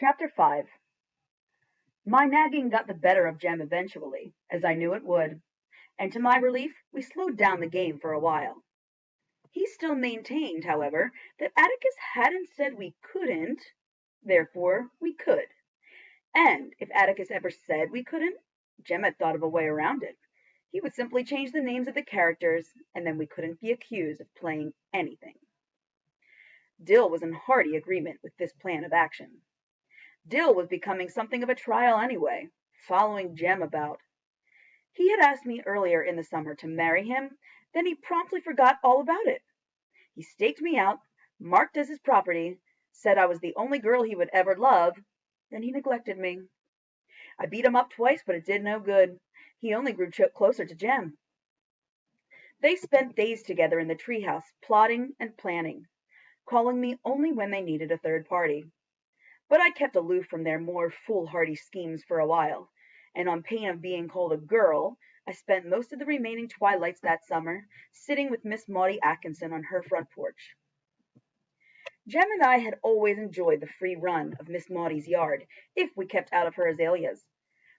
Chapter 5. My nagging got the better of Jem eventually, as I knew it would, and to my relief we slowed down the game for a while. He still maintained, however, that Atticus hadn't said we couldn't, therefore we could. And if Atticus ever said we couldn't, Jem had thought of a way around it. He would simply change the names of the characters, and then we couldn't be accused of playing anything. Dill was in hearty agreement with this plan of action. Dill was becoming something of a trial anyway, following Jem about. He had asked me earlier in the summer to marry him, then he promptly forgot all about it. He staked me out, marked as his property, said I was the only girl he would ever love, then he neglected me. I beat him up twice, but it did no good. He only grew closer to Jem. They spent days together in the treehouse, plotting and planning, calling me only when they needed a third party. But I kept aloof from their more foolhardy schemes for a while, and on pain of being called a girl, I spent most of the remaining twilights that summer sitting with Miss Maudie Atkinson on her front porch. Jem and I had always enjoyed the free run of Miss Maudie's yard, if we kept out of her azaleas,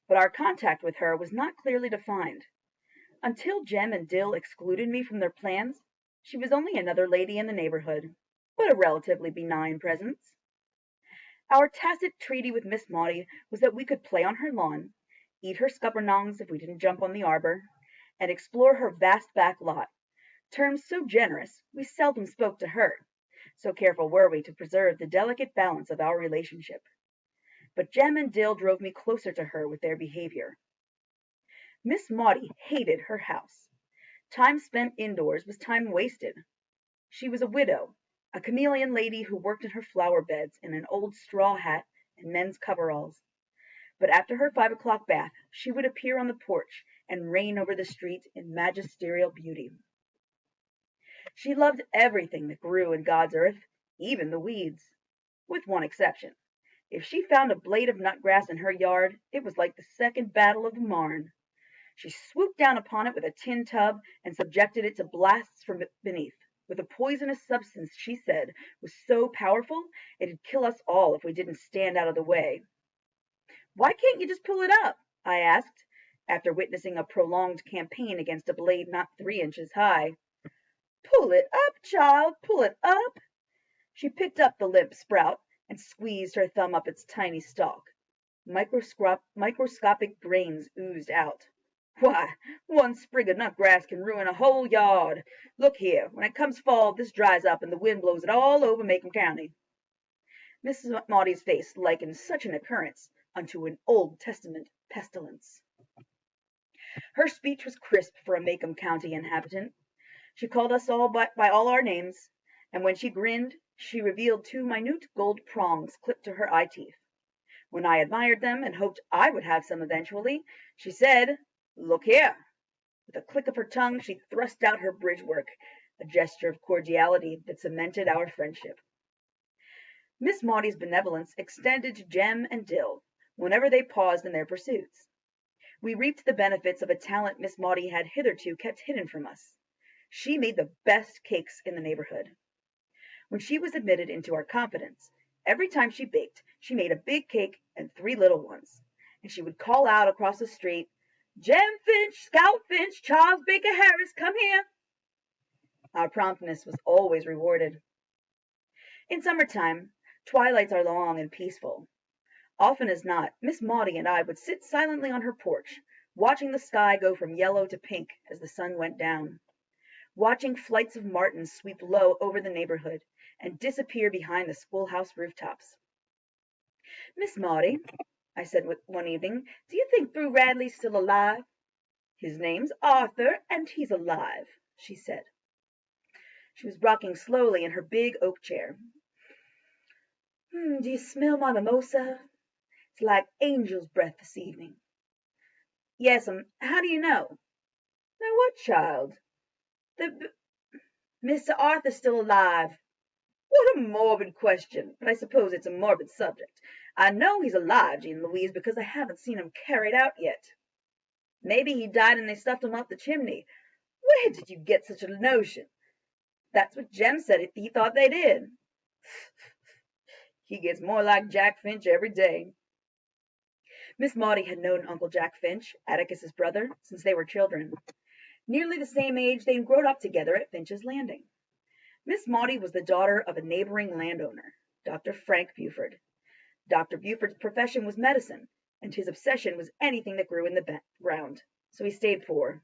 but our contact with her was not clearly defined. Until Jem and Dill excluded me from their plans, she was only another lady in the neighborhood, but a relatively benign presence. Our tacit treaty with Miss Maudie was that we could play on her lawn, eat her scuppernongs if we didn't jump on the arbor, and explore her vast back lot, terms so generous we seldom spoke to her, so careful were we to preserve the delicate balance of our relationship. But Jem and Dill drove me closer to her with their behavior. Miss Maudie hated her house. Time spent indoors was time wasted. She was a widow, a chameleon lady who worked in her flower beds in an old straw hat and men's coveralls. But after her 5 o'clock bath, she would appear on the porch and reign over the street in magisterial beauty. She loved everything that grew in God's earth, even the weeds, with one exception. If she found a blade of nutgrass in her yard, it was like the Second Battle of the Marne. She swooped down upon it with a tin tub and subjected it to blasts from beneath, with a poisonous substance she said was so powerful it'd kill us all if we didn't stand out of the way. "Why can't you just pull it up?" I asked, after witnessing a prolonged campaign against a blade not 3 inches high. "Pull it up, child, pull it up." She picked up the limp sprout and squeezed her thumb up its tiny stalk. Microscopic grains oozed out. "Why, one sprig of nutgrass can ruin a whole yard. Look here, when it comes fall, this dries up and the wind blows it all over Macomb County." Mrs. Maudie's face likened such an occurrence unto an Old Testament pestilence. Her speech was crisp for a Macomb County inhabitant. She called us all by all our names, and when she grinned, she revealed 2 minute gold prongs clipped to her eye teeth. When I admired them and hoped I would have some eventually, she said, "Look here." With a click of her tongue, she thrust out her bridge work, a gesture of cordiality that cemented our friendship. Miss Maudie's benevolence extended to Jem and Dill whenever they paused in their pursuits. We reaped the benefits of a talent Miss Maudie had hitherto kept hidden from us. She made the best cakes in the neighborhood. When she was admitted into our confidence, every time she baked, she made a big cake and 3 little ones, and she would call out across the street, "Jem Finch, Scout Finch, Charles Baker Harris, come here." Our promptness was always rewarded. In summertime, twilights are long and peaceful. Often as not, Miss Maudie and I would sit silently on her porch, watching the sky go from yellow to pink as the sun went down, watching flights of martins sweep low over the neighborhood and disappear behind the schoolhouse rooftops. "Miss Maudie," I said one evening, "do you think Through Radley's still alive?" "His name's Arthur, and he's alive," she said. She was rocking slowly in her big oak chair. Do you smell my mimosa? It's like angel's breath this evening." "Yes'm. How do you know?" "Know what, child?" "Mr. Arthur's still alive." "What a morbid question, but I suppose it's a morbid subject. I know he's alive, Jean Louise, because I haven't seen him carried out yet." "Maybe he died and they stuffed him up the chimney." "Where did you get such a notion?" "That's what Jem said he thought they did." He gets more like Jack Finch every day. Miss Maudie had known Uncle Jack Finch, Atticus's brother, since they were children. Nearly the same age, they'd grown up together at Finch's Landing. Miss Maudie was the daughter of a neighboring landowner, Dr. Frank Buford. Dr. Buford's profession was medicine, and his obsession was anything that grew in the ground, so he stayed poor.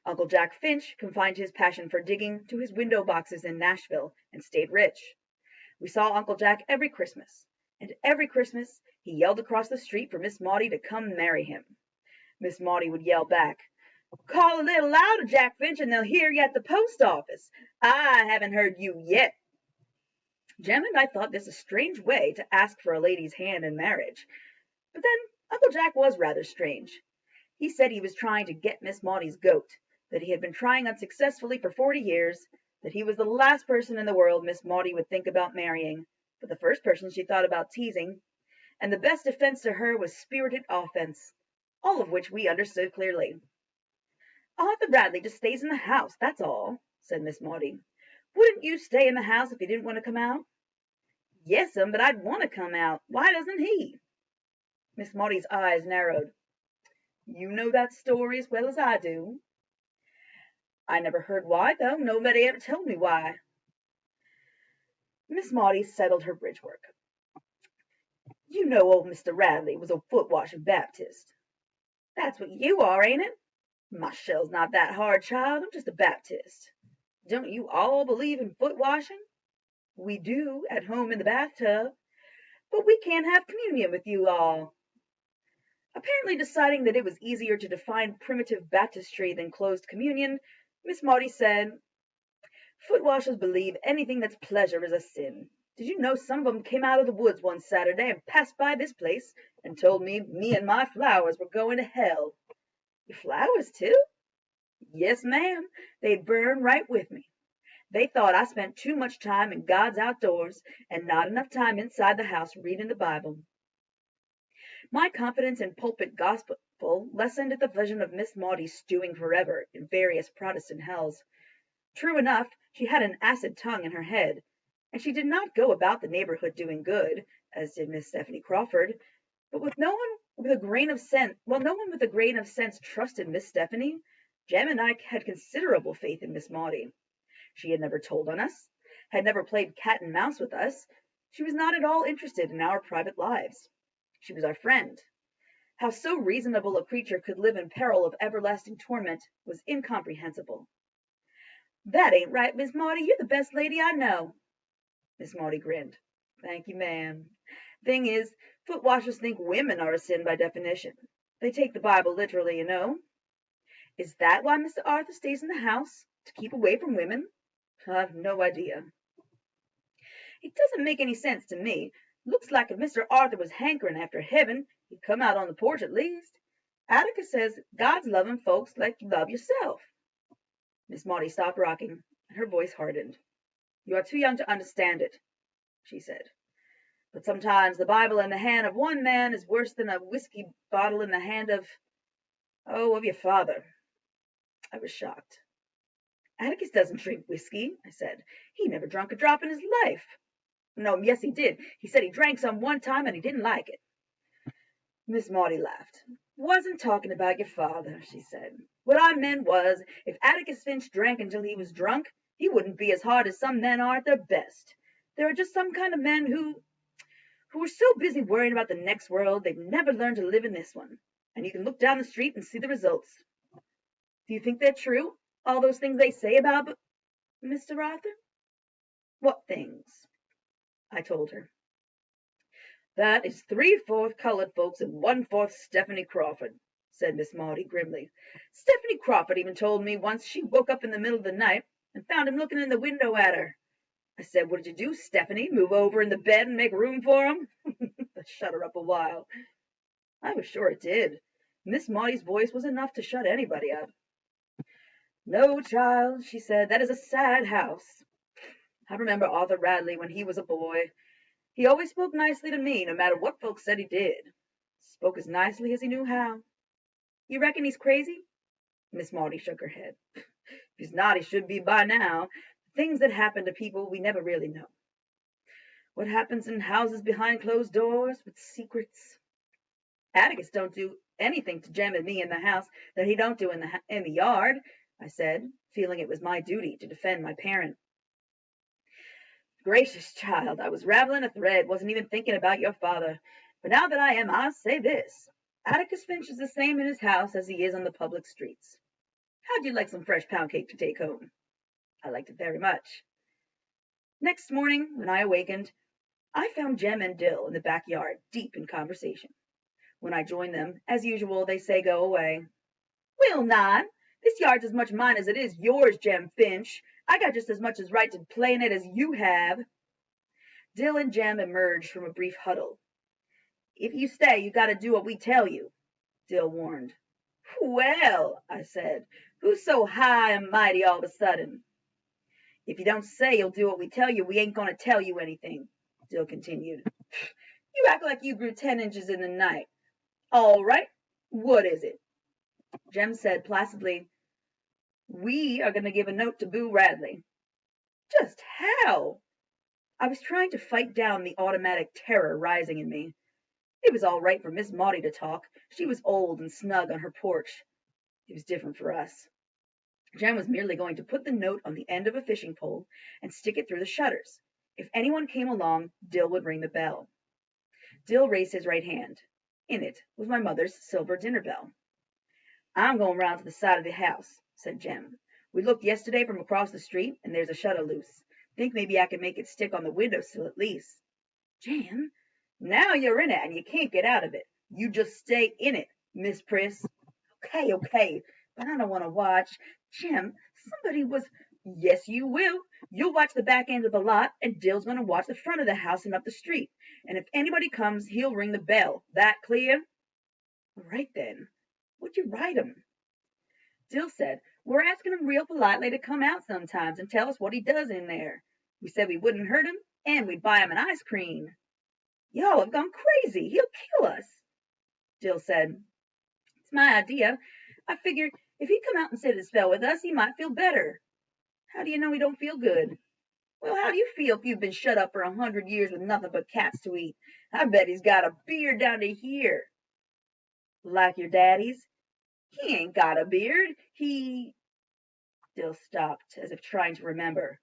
Uncle Jack Finch confined his passion for digging to his window boxes in Nashville and stayed rich. We saw Uncle Jack every Christmas, and every Christmas he yelled across the street for Miss Maudie to come marry him. Miss Maudie would yell back, "Call a little louder, Jack Finch, and they'll hear you at the post office. I haven't heard you yet." Jem and I thought this a strange way to ask for a lady's hand in marriage. But then Uncle Jack was rather strange. He said he was trying to get Miss Maudie's goat, that he had been trying unsuccessfully for 40 years, that he was the last person in the world Miss Maudie would think about marrying, but the first person she thought about teasing, and the best defense to her was spirited offense, all of which we understood clearly. "Arthur Radley just stays in the house, that's all," said Miss Maudie. "Wouldn't you stay in the house if he didn't want to come out?" "Yes'm, but I'd want to come out. Why doesn't he?" Miss Maudie's eyes narrowed. "You know that story as well as I do." "I never heard why, though. Nobody ever told me why." Miss Maudie settled her bridge work. "You know old Mr. Radley was a foot-washing Baptist." "That's what you are, ain't it?" "My shell's not that hard, child. I'm just a Baptist." "Don't you all believe in foot-washing?" "We do, at home in the bathtub. But we can't have communion with you all." Apparently deciding that it was easier to define primitive baptistry than closed communion, Miss Maudie said, "Foot-washers believe anything that's pleasure is a sin. Did you know some of 'em came out of the woods one Saturday and passed by this place and told me and my flowers were going to hell." "Your flowers, too?" "Yes, ma'am. They'd burn right with me. They thought I spent too much time in God's outdoors and not enough time inside the house reading the Bible." My confidence in pulpit gospel lessened at the vision of Miss Maudie stewing forever in various Protestant hells. True enough, she had an acid tongue in her head, and she did not go about the neighborhood doing good, as did Miss Stephanie Crawford, but no one with a grain of sense trusted Miss Stephanie, Jem and I had considerable faith in Miss Maudie. She had never told on us, had never played cat and mouse with us. She was not at all interested in our private lives. She was our friend. How so reasonable a creature could live in peril of everlasting torment was incomprehensible. "That ain't right, Miss Maudie. You're the best lady I know." Miss Maudie grinned. "Thank you, ma'am. Thing is, foot-washers think women are a sin by definition. They take the Bible literally, you know." "Is that why Mr. Arthur stays in the house? To keep away from women?" "I've no idea." "It doesn't make any sense to me. Looks like if Mr. Arthur was hankering after heaven, he'd come out on the porch at least. Atticus says God's loving folks like you love yourself." Miss Maudie stopped rocking, and her voice hardened. "You are too young to understand it," she said. "But sometimes the Bible in the hand of one man is worse than a whiskey bottle in the hand of your father." I was shocked. "Atticus doesn't drink whiskey," I said. "He never drunk a drop in his life." "No, yes, he did. He said he drank some one time and he didn't like it." Miss Maudie laughed. "Wasn't talking about your father," she said. "What I meant was, if Atticus Finch drank until he was drunk, he wouldn't be as hard as some men are at their best. There are just some kind of men who are so busy worrying about the next world, they've never learned to live in this one. And you can look down the street and see the results." "Do you think they're true, all those things they say about Mr. Arthur?" "What things?" I told her. "That is 3/4 colored folks and 1/4 Stephanie Crawford," said Miss Maudie grimly. "Stephanie Crawford even told me once she woke up in the middle of the night and found him looking in the window at her. I said, 'What did you do, Stephanie? Move over in the bed and make room for him?' Shut her up a while." I was sure it did. Miss Maudie's voice was enough to shut anybody up. "No, child," she said, "that is a sad house. I remember Arthur Radley when he was a boy. He always spoke nicely to me, no matter what folks said he did. Spoke as nicely as he knew how." "You reckon he's crazy?" Miss Maudie shook her head. "If he's not, he should be by now. The things that happen to people we never really know." What happens in houses behind closed doors with secrets? Atticus don't do anything to Jem and me in the house that he don't do in the yard, I said, feeling it was my duty to defend my parent. Gracious child, I was raveling a thread, wasn't even thinking about your father. But now that I am, I'll say this. Atticus Finch is the same in his house as he is on the public streets. How'd you like some fresh pound cake to take home? I liked it very much. Next morning, when I awakened, I found Jem and Dill in the backyard, deep in conversation. When I joined them, as usual, they say go away. Will not. This yard's as much mine as it is yours, Jem Finch. I got just as much as right to play in it as you have. Dill and Jem emerged from a brief huddle. If you stay, you got to do what we tell you, Dill warned. Well, I said, who's so high and mighty all of a sudden? If you don't say you'll do what we tell you, we ain't going to tell you anything, Dill continued. You act like you grew 10 inches in the night. All right, what is it? Jem said placidly, we are going to give a note to Boo Radley. Just how? I was trying to fight down the automatic terror rising in me. It was all right for Miss Maudie to talk. She was old and snug on her porch. It was different for us. Jem was merely going to put the note on the end of a fishing pole and stick it through the shutters. If anyone came along, Dill would ring the bell. Dill raised his right hand. In it was my mother's silver dinner bell. I'm going round to the side of the house, said Jem. We looked yesterday from across the street, and there's a shutter loose. Think maybe I can make it stick on the windowsill at least. Jem, now you're in it, and you can't get out of it. You just stay in it, Miss Priss. Okay, but I don't want to watch. Jem, somebody was... Yes, you will. You'll watch the back end of the lot, and Dill's going to watch the front of the house and up the street. And if anybody comes, he'll ring the bell. That clear? Right then. Would you write him? Dill said, we're asking him real politely to come out sometimes and tell us what he does in there. We said we wouldn't hurt him, and we'd buy him an ice cream. Y'all have gone crazy. He'll kill us. Dill said, it's my idea. I figured if he'd come out and sit his spell with us, he might feel better. How do you know he don't feel good? Well, how do you feel if you've been shut up for 100 years with nothing but cats to eat? I bet he's got a beard down to here. Like your daddy's? He ain't got a beard. Dill stopped, as if trying to remember.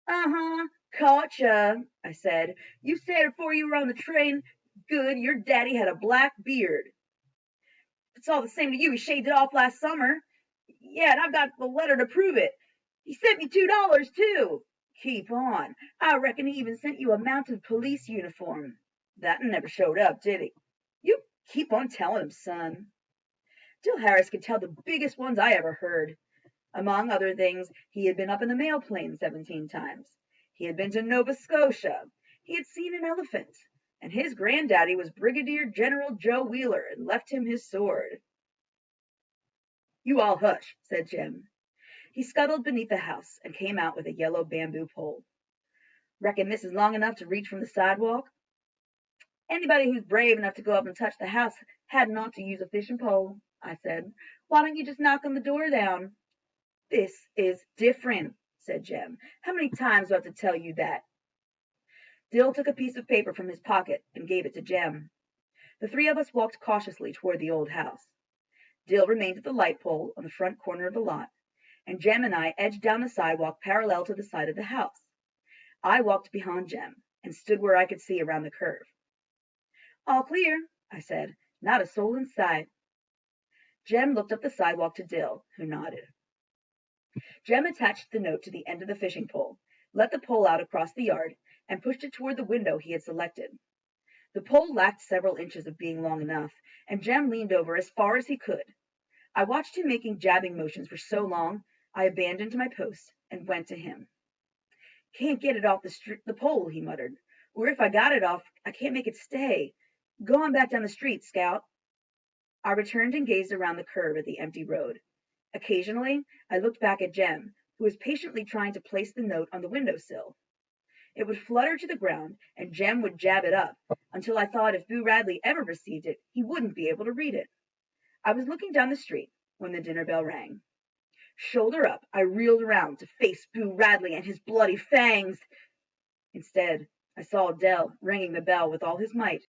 Caught ya, I said. You said it before you were on the train. Good, your daddy had a black beard. It's all the same to you. He shaved it off last summer. Yeah, and I've got the letter to prove it. He sent me $2, too. Keep on. I reckon he even sent you a mounted police uniform. That never showed up, did he? You keep on telling him, son. Dill Harris could tell the biggest ones I ever heard. Among other things, he had been up in the mail plane 17 times. He had been to Nova Scotia. He had seen an elephant. And his granddaddy was Brigadier General Joe Wheeler and left him his sword. You all hush, said Jem. He scuttled beneath the house and came out with a yellow bamboo pole. Reckon this is long enough to reach from the sidewalk? Anybody who's brave enough to go up and touch the house hadn't ought to use a fishing pole, I said. Why don't you just knock on the door down? This is different, said Jem. How many times do I have to tell you that? Dill took a piece of paper from his pocket and gave it to Jem. The three of us walked cautiously toward the old house. Dill remained at the light pole on the front corner of the lot, and Jem and I edged down the sidewalk parallel to the side of the house. I walked behind Jem and stood where I could see around the curve. All clear, I said. Not a soul in sight. Jem looked up the sidewalk to Dill, who nodded. Jem attached the note to the end of the fishing pole, let the pole out across the yard, and pushed it toward the window he had selected. The pole lacked several inches of being long enough, and Jem leaned over as far as he could. I watched him making jabbing motions for so long, I abandoned my post and went to him. Can't get it off the pole, he muttered. Or if I got it off, I can't make it stay. Go on back down the street, Scout. I returned and gazed around the curve at the empty road. Occasionally, I looked back at Jem, who was patiently trying to place the note on the windowsill. It would flutter to the ground, and Jem would jab it up, until I thought if Boo Radley ever received it, he wouldn't be able to read it. I was looking down the street when the dinner bell rang. Shoulder up, I reeled around to face Boo Radley and his bloody fangs. Instead, I saw Dell ringing the bell with all his might,